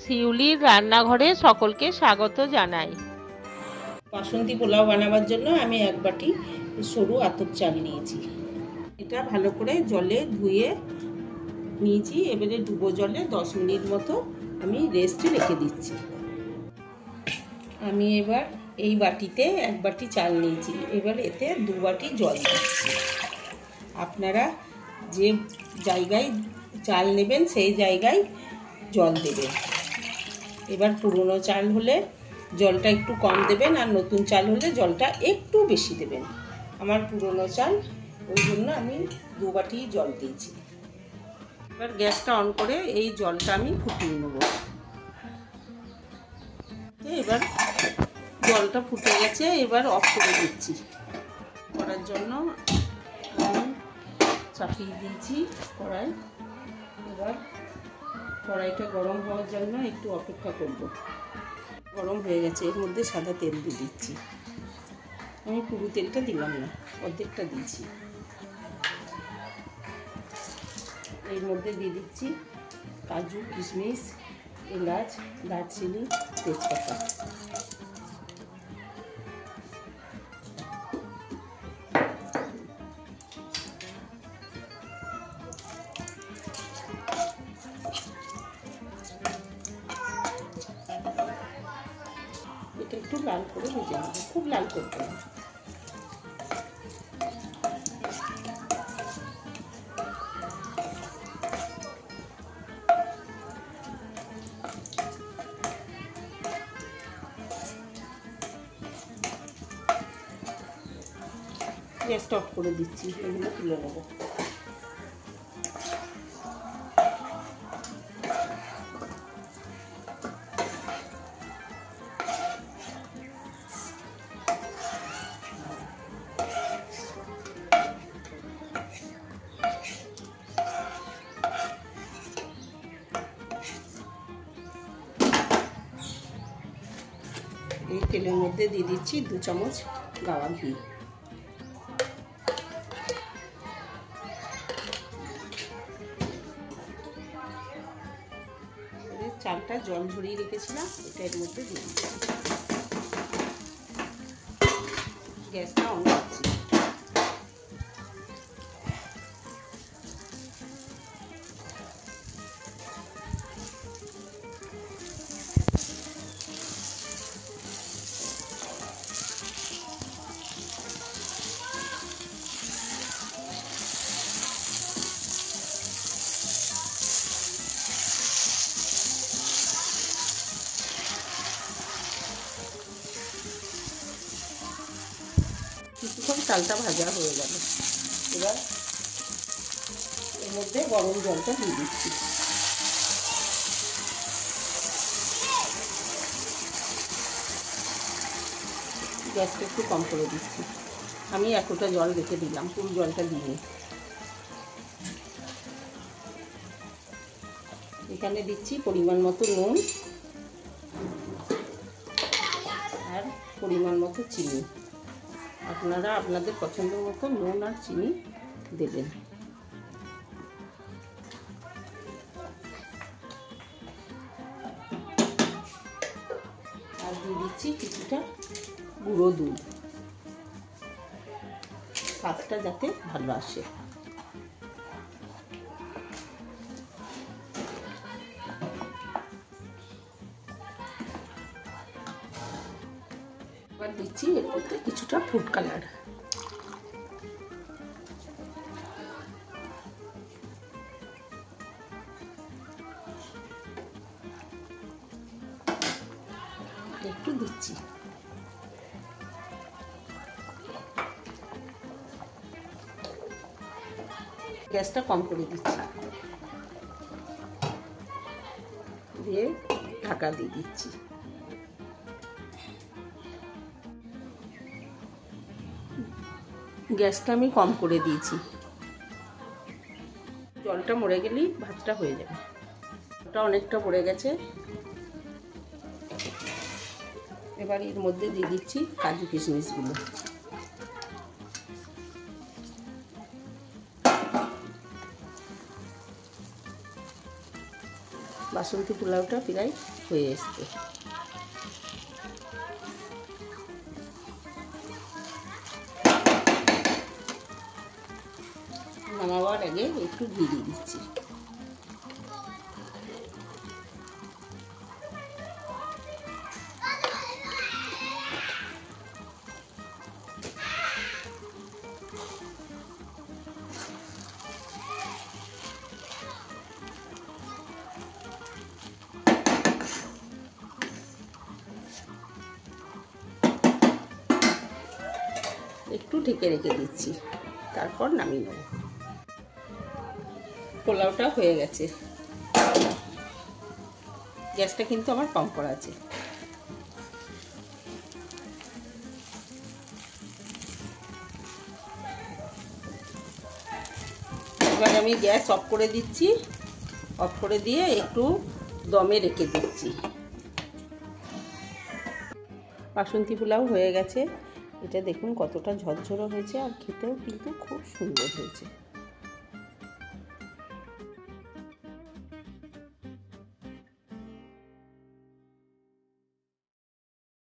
শিউলির রান্নাঘরে সকলকে স্বাগত জানাই। বাসন্তী পোলাও বানাবার জন্য আমি এক বাটি সরু আতপ চাল নিয়েছি। এটা ভালো করে জলে ধুয়ে নিয়েছি। এবারে ডুবো জলে 10 মিনিট মতো আমি রেস্টে রেখে দিচ্ছি। আমি এবার এই বাটিতে এক বাটি চাল নিয়েছি, এবার এতে 2 বাটি জল দিচ্ছি। আপনারা যে জায়গায় চাল নেবেন সেই জায়গায় জল দেবেন। এবার পুরনো চাল হলে জলটা একটু কম দেবেন, আর নতুন চাল হলে জলটা একটু বেশি দেবেন। আমার পুরনো চাল, ওই জন্য আমি 2 বাটি জল দিয়েছি। এবার গ্যাসটা অন করে এই জলটা আমি ফুটিয়ে নেব। এবার জলটা ফুটে গেছে, এবার অফ করে দিচ্ছি। করার জন্য আমি চাপিয়ে দিয়েছি কড়াই। এবার কড়াইটা গরম হওয়ার জন্য একটু অপেক্ষা করব। গরম হয়ে গেছে, এর মধ্যে সাদা তেল দিয়ে দিচ্ছি। আমি পুরো তেলটা দিলাম না, অর্ধেকটা দিয়েছি। এর মধ্যে দিয়ে দিচ্ছি কাজু, কিশমিশ, এলাচ, দারচিনি, তেজপাতা। এটা একটু লাল করে ভেজে নেব, খুব লাল করতে হবে। গ্যাসটা অফ করে দিচ্ছি, এগুলো তুলে নেব। এই তেলের মধ্যে দিয়ে দিচ্ছি 2 চামচ গাওয়া ঘি। চালটা জল ঝরিয়ে রেখেছিলাম, এটা এর মধ্যে দিয়ে দিচ্ছি। গ্যাসটা অন করছি। কিছুক্ষণ চালটা ভাজা হয়ে গেল। এবার এর মধ্যে গরম জলটা দিয়ে দিচ্ছি। গ্যাসটা একটু কম করে দিচ্ছি। আমি 1 কোটা জল রেখে দিলাম, পুরো জলটা দিয়ে। এখানে দিচ্ছি পরিমাণ মতো নুন আর পরিমাণ মতো চিনি। আপনারা আপনাদের পছন্দ মতো নুন আর চিনি দেবেন। আর দিয়ে দিচ্ছি কিছুটা গুঁড়ো দুধ, স্বাদটা যাতে ভালো আসে। এবার দিচ্ছি এর মধ্যে কিছুটা ফুড কালার। একটু দিচ্ছি। গ্যাসটা কম করে দিচ্ছি, দিয়ে ঢাকা দিয়ে দিচ্ছি। গ্যাসটা আমি কম করে দিয়েছি। জলটা মরে গেলেই ভাতটা হয়ে যাবে। ওটা অনেকটা পড়ে গেছে। এবার এর মধ্যে দিয়ে দিচ্ছি কাজু কিশমিশগুলো। বাসন্তী পোলাওটা প্রায় হয়ে এসছে। নামাবার আগে একটু ঘি দিয়ে দিচ্ছি। একটু ঢেকে রেখে দিচ্ছি, তারপর নামিয়ে নেব। পোলাওটা হয়ে গেছে। গ্যাসটা কিন্তু আমার কম করা আছে। এবার আমি গ্যাস অফ করে দিচ্ছি। অফ করে দিয়ে একটু দমে রেখে দিচ্ছি। বাসন্তী পোলাও হয়ে গেছে। এটা দেখুন কতটা ঝরঝরে হয়েছে, আর খেতেও কিন্তু খুব সুন্দর হয়েছে।